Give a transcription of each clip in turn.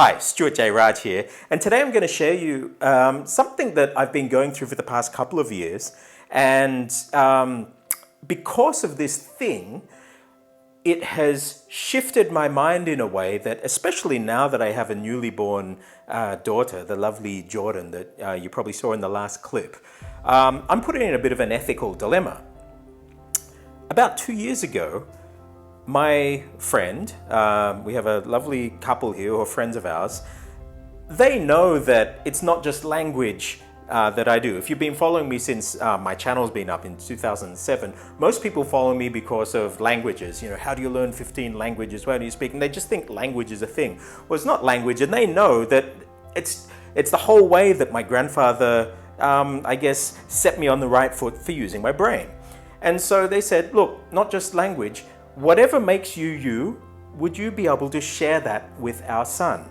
Hi, Stuart J. Raj here, and today I'm going to share you something that I've been going through for the past couple of years, and because of this thing, it has shifted my mind in a way that, especially now that I have a newly born daughter, the lovely Jordan that you probably saw in the last clip, I'm putting in a bit of an ethical dilemma. About 2 years ago, my friend, we have a lovely couple here who are friends of ours, they know that it's not just language that I do. If you've been following me since my channel's been up in 2007, most people follow me because of languages. You know, how do you learn 15 languages? Where do you speak? And they just think language is a thing. Well, it's not language, and they know that it's the whole way that my grandfather, I guess, set me on the right foot for using my brain. And so they said, look, not just language, whatever makes you you, would you be able to share that with our son?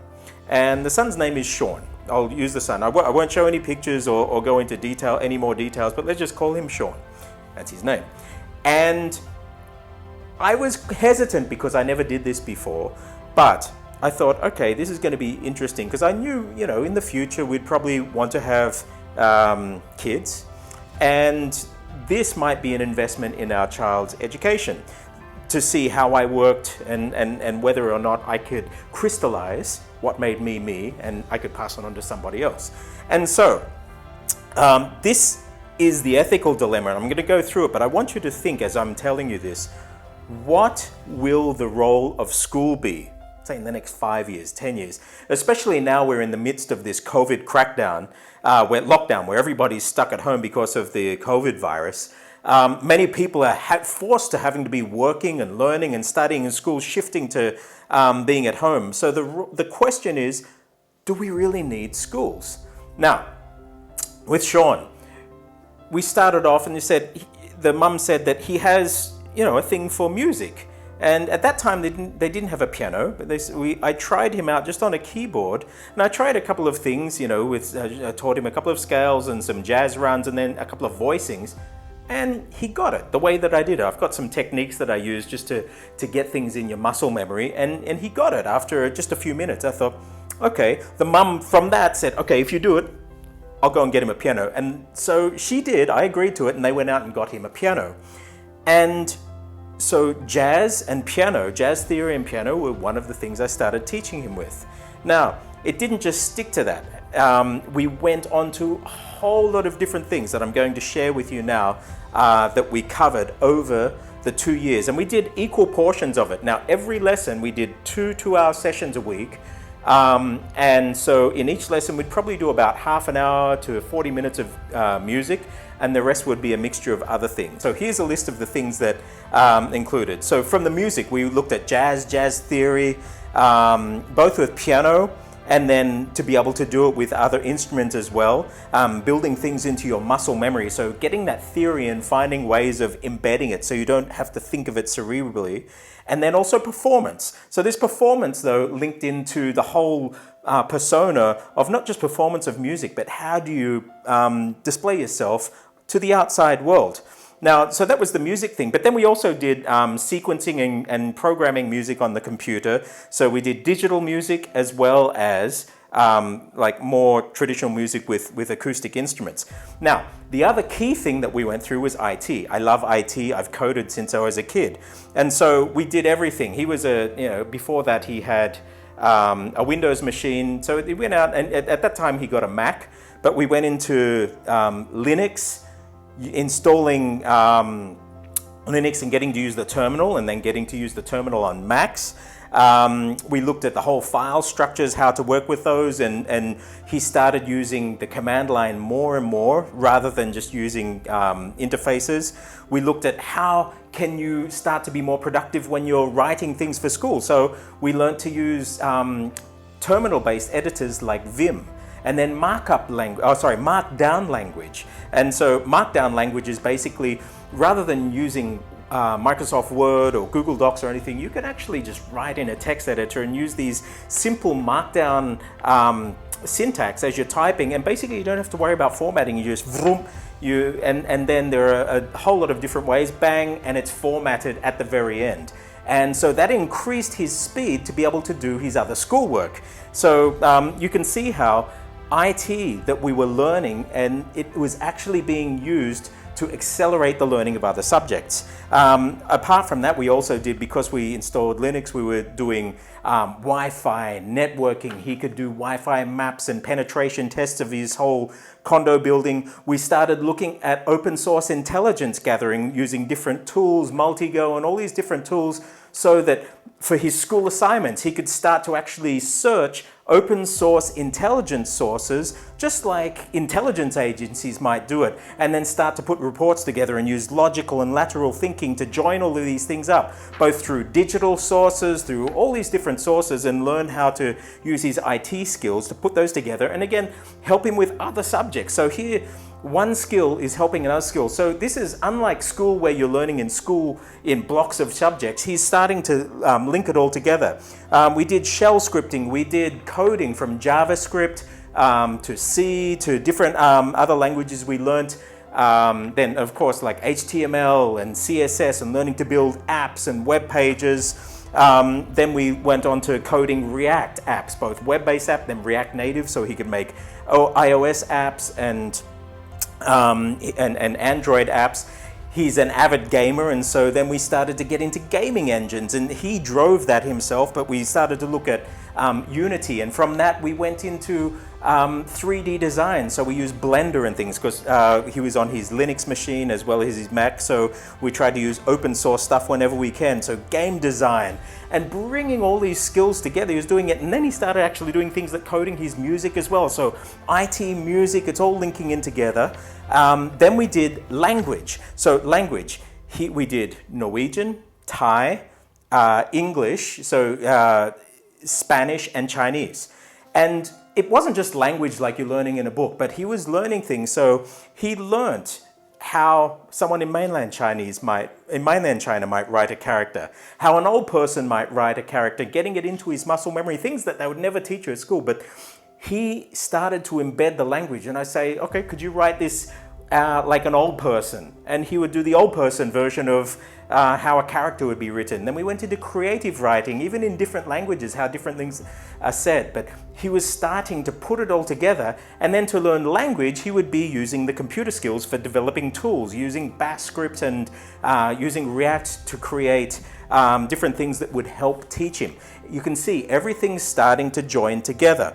And the son's name is Sean. I'll use the son. I won't show any pictures or go into any more details, but let's just call him Sean. That's his name. And I was hesitant because I never did this before, but I thought, okay, this is going to be interesting because I knew, you know, in the future we'd probably want to have kids, and this might be an investment in our child's education, to see how I worked and whether or not I could crystallize what made me me, and I could pass it on to somebody else. And so this is the ethical dilemma. I'm going to go through it, but I want you to think as I'm telling you this, what will the role of school be, say in the next 5 years, 10 years, especially now we're in the midst of this COVID crackdown, where everybody's stuck at home because of the COVID virus. Many people are forced to having to be working and learning and studying in school, shifting to being at home. So the question is, do we really need schools? Now, with Sean, we started off and the mum said that he has, you know, a thing for music. And at that time, they didn't have a piano, but I tried him out just on a keyboard, and I tried a couple of things, you know, I taught him a couple of scales and some jazz runs and then a couple of voicings. And he got it the way that I did. I've got some techniques that I use just to get things in your muscle memory, and he got it after just a few minutes. I thought, okay, the mum from that said, okay, if you do it, I'll go and get him a piano. And so she did, I agreed to it, and they went out and got him a piano. And so jazz theory and piano were one of the things I started teaching him with. Now, it didn't just stick to that. We went on to a whole lot of different things that I'm going to share with you now that we covered over the 2 years. And we did equal portions of it. Now, every lesson, we did 2 2-hour sessions a week. And so in each lesson, we'd probably do about half an hour to 40 minutes of music, and the rest would be a mixture of other things. So here's a list of the things that included. So from the music, we looked at jazz theory, both with piano, and then to be able to do it with other instruments as well, building things into your muscle memory. So getting that theory and finding ways of embedding it so you don't have to think of it cerebrally. And then also performance. So this performance, though, linked into the whole persona of not just performance of music, but how do you display yourself to the outside world. Now, so that was the music thing, but then we also did sequencing and programming music on the computer. So we did digital music as well as like more traditional music with acoustic instruments. Now, the other key thing that we went through was IT. I love IT. I've coded since I was a kid. And so we did everything. He was before that he had a Windows machine. So he went out, and at that time he got a Mac, but we went into Linux, installing Linux and getting to use the terminal, and then getting to use the terminal on Macs. We looked at the whole file structures, how to work with those, and he started using the command line more and more rather than just using interfaces. We looked at how can you start to be more productive when you're writing things for school. So we learned to use terminal-based editors like Vim. And then Markdown language. And so Markdown language is basically, rather than using Microsoft Word or Google Docs or anything, you can actually just write in a text editor and use these simple Markdown syntax as you're typing, and basically you don't have to worry about formatting. You just vroom, and then there are a whole lot of different ways, bang, and it's formatted at the very end. And so that increased his speed to be able to do his other schoolwork. So you can see how IT that we were learning, and it was actually being used to accelerate the learning of other subjects. Apart from that, we also did, because we installed Linux, we were doing Wi-Fi, networking. He could do Wi-Fi maps and penetration tests of his whole condo building. We started looking at open source intelligence gathering using different tools, Multigo and all these different tools, so that for his school assignments, he could start to actually search open source intelligence sources, just like intelligence agencies might do it, and then start to put reports together and use logical and lateral thinking to join all of these things up, both through digital sources, through all these different sources, and learn how to use his IT skills to put those together, and again, help him with other subjects. So here, one skill is helping another skill. So this is unlike school, where you're learning in school in blocks of subjects. He's starting to link it all together. We did shell scripting, we did coding from JavaScript to C to different other languages we learnt. Then of course like HTML and CSS, and learning to build apps and web pages. Then we went on to coding React apps, both web-based app, then React Native, so he could make iOS apps and Android apps. He's an avid gamer, and so then we started to get into gaming engines, and he drove that himself, but we started to look at Unity, and from that we went into 3D design. So we used Blender and things, because he was on his Linux machine as well as his Mac, so we tried to use open source stuff whenever we can. So game design, and bringing all these skills together, he was doing it, and then he started actually doing things like coding his music as well. So IT, music, it's all linking in together. Then we did language. So language, we did Norwegian, Thai, English, so Spanish and Chinese. And it wasn't just language like you're learning in a book, but he was learning things. So he learnt how someone in mainland China might write a character, how an old person might write a character, getting it into his muscle memory, things that they would never teach you at school. But he started to embed the language, and I say, okay, could you write this like an old person? And he would do the old person version of how a character would be written. Then we went into creative writing, even in different languages, how different things are said. But he was starting to put it all together, and then to learn language, he would be using the computer skills for developing tools, using Bash script and using React to create different things that would help teach him. You can see everything's starting to join together.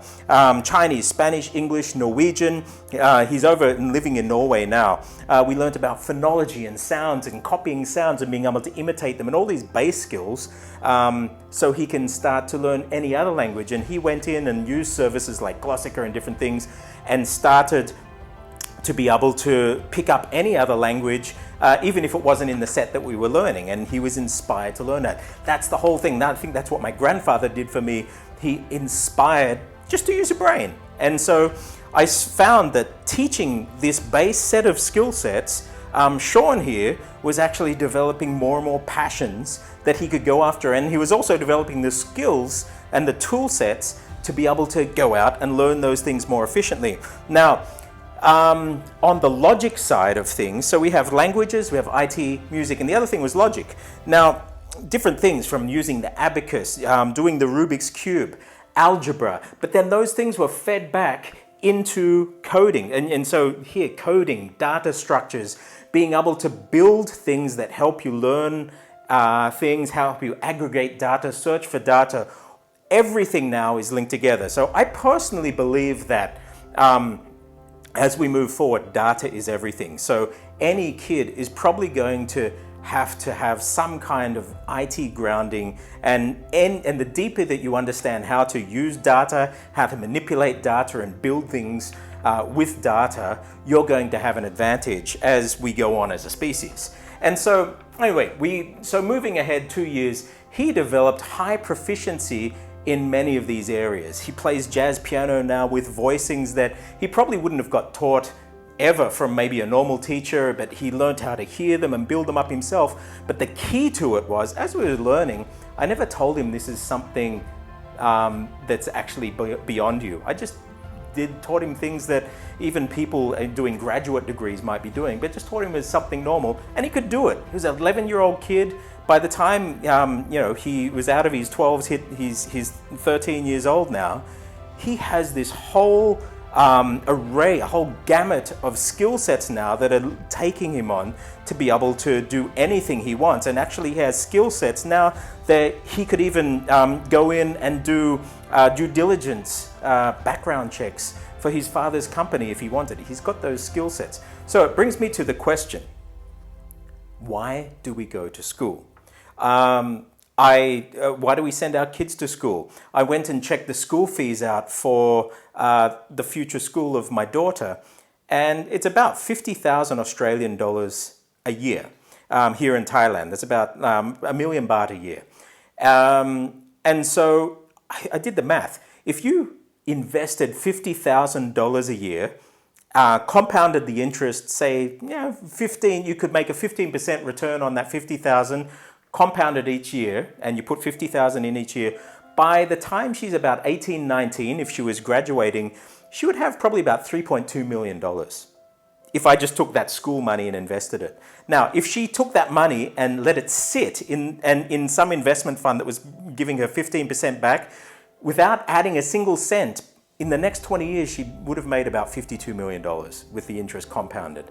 Chinese, Spanish, English, Norwegian. He's over and living in Norway now. We learned about phonology and sounds and copying sounds and being able to imitate them and all these base skills, so he can start to learn any other language. And he went in and used services like Glossica and different things, and started to be able to pick up any other language, even if it wasn't in the set that we were learning, and he was inspired to learn that. That's the whole thing. Now, I think that's what my grandfather did for me. He inspired just to use a brain. And so I found that teaching this base set of skill sets, Sean here was actually developing more and more passions that he could go after, and he was also developing the skills and the tool sets to be able to go out and learn those things more efficiently. Now, on the logic side of things, so we have languages, we have IT, music, and the other thing was logic. Now, different things from using the abacus, doing the Rubik's Cube, algebra, but then those things were fed back into coding. And so here, coding, data structures, being able to build things that help you learn things, help you aggregate data, search for data. Everything now is linked together. So I personally believe that as we move forward, data is everything. So any kid is probably going to have some kind of IT grounding, and the deeper that you understand how to use data, how to manipulate data and build things with data, you're going to have an advantage as we go on as a species. And so anyway, so moving ahead 2 years, he developed high proficiency in many of these areas. He plays jazz piano now with voicings that he probably wouldn't have got taught ever from maybe a normal teacher, but he learned how to hear them and build them up himself. But the key to it was, as we were learning, I never told him this is something that's actually beyond you. I just taught him things that even people doing graduate degrees might be doing, but just taught him as something normal, and he could do it. He was an 11-year-old kid by the time he was out of his 12s, he's 13 years old now, he has this whole array, a whole gamut of skill sets now that are taking him on to be able to do anything he wants. And actually he has skill sets now that he could even go in and do due diligence, background checks for his father's company if he wanted. He's got those skill sets. So it brings me to the question, why do we go to school? Why do we send our kids to school? I went and checked the school fees out for the future school of my daughter, and it's about 50,000 Australian dollars a year here in Thailand. That's about a million baht a year. And so I did the math. If you invested $50,000 a year, compounded the interest, say, 15, you could make a 15% return on that 50,000, compounded each year, and you put 50,000 in each year. By the time she's about 18, 19, if she was graduating, she would have probably about $3.2 million if I just took that school money and invested it. Now, if she took that money and let it sit in some investment fund that was giving her 15% back, without adding a single cent, in the next 20 years, she would have made about $52 million with the interest compounded.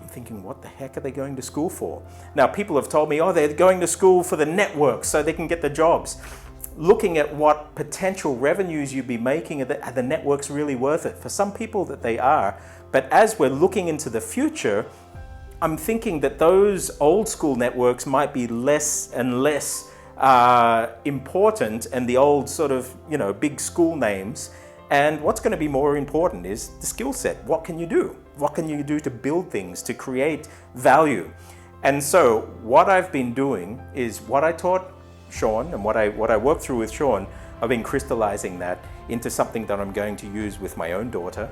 I'm thinking, what the heck are they going to school for? Now, people have told me, they're going to school for the network so they can get the jobs. Looking at what potential revenues you'd be making, are the networks really worth it? For some people that they are, but as we're looking into the future, I'm thinking that those old school networks might be less and less important, and the old sort of, big school names. And what's going to be more important is the skill set. What can you do? What can you do to build things, to create value? And so what I've been doing is what I taught Sean and what I worked through with Sean, I've been crystallizing that into something that I'm going to use with my own daughter,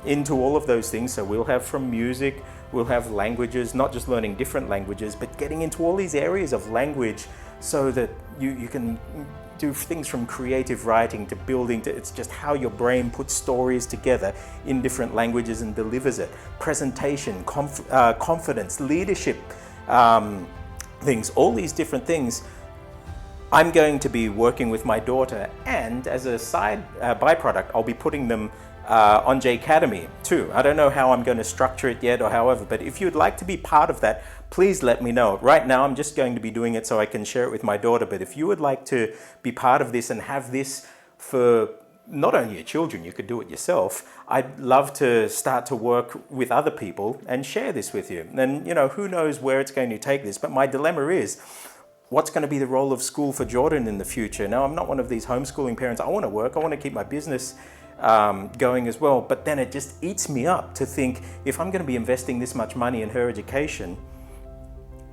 into all of those things. So we'll have from music, we'll have languages, not just learning different languages, but getting into all these areas of language so that you can do things from creative writing to building to, it's just how your brain puts stories together in different languages and delivers it. Presentation, confidence, leadership, things, all these different things. I'm going to be working with my daughter, and as a side byproduct, I'll be putting them on J Academy too. I don't know how I'm going to structure it yet or however, but if you'd like to be part of that, please let me know. Right now, I'm just going to be doing it so I can share it with my daughter, but if you would like to be part of this and have this for not only your children, you could do it yourself. I'd love to start to work with other people and share this with you. And who knows where it's going to take this, but my dilemma is, what's going to be the role of school for Jordan in the future? Now, I'm not one of these homeschooling parents. I want to work. I want to keep my business going as well. But then it just eats me up to think, if I'm going to be investing this much money in her education,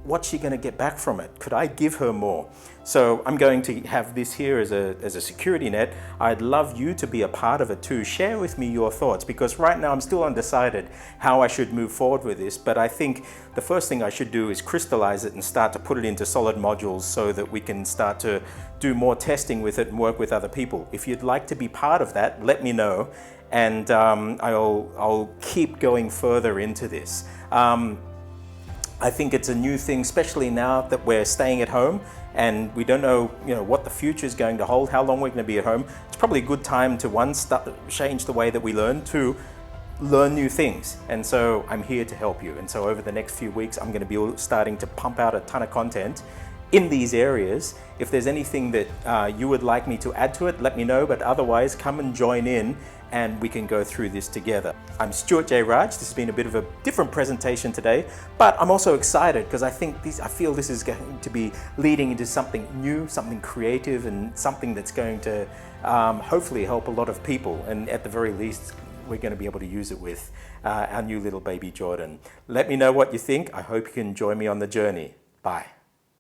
what's she going to get back from it? Could I give her more? So I'm going to have this here as a security net. I'd love you to be a part of it too. Share with me your thoughts, because right now I'm still undecided how I should move forward with this. But I think the first thing I should do is crystallize it and start to put it into solid modules so that we can start to do more testing with it and work with other people. If you'd like to be part of that, let me know, and I'll keep going further into this. I think it's a new thing, especially now that we're staying at home and we don't know, what the future is going to hold, how long we're going to be at home. It's probably a good time to change the way that we learn, to learn new things. And so I'm here to help you. And so over the next few weeks, I'm going to be starting to pump out a ton of content in these areas. If there's anything that you would like me to add to it, let me know. But otherwise, come and join in and we can go through this together. I'm Stuart J. Raj. This has been a bit of a different presentation today, but I'm also excited because I feel this is going to be leading into something new, something creative, and something that's going to hopefully help a lot of people. And at the very least, we're going to be able to use it with our new little baby Jordan. Let me know what you think. I hope you can join me on the journey. Bye.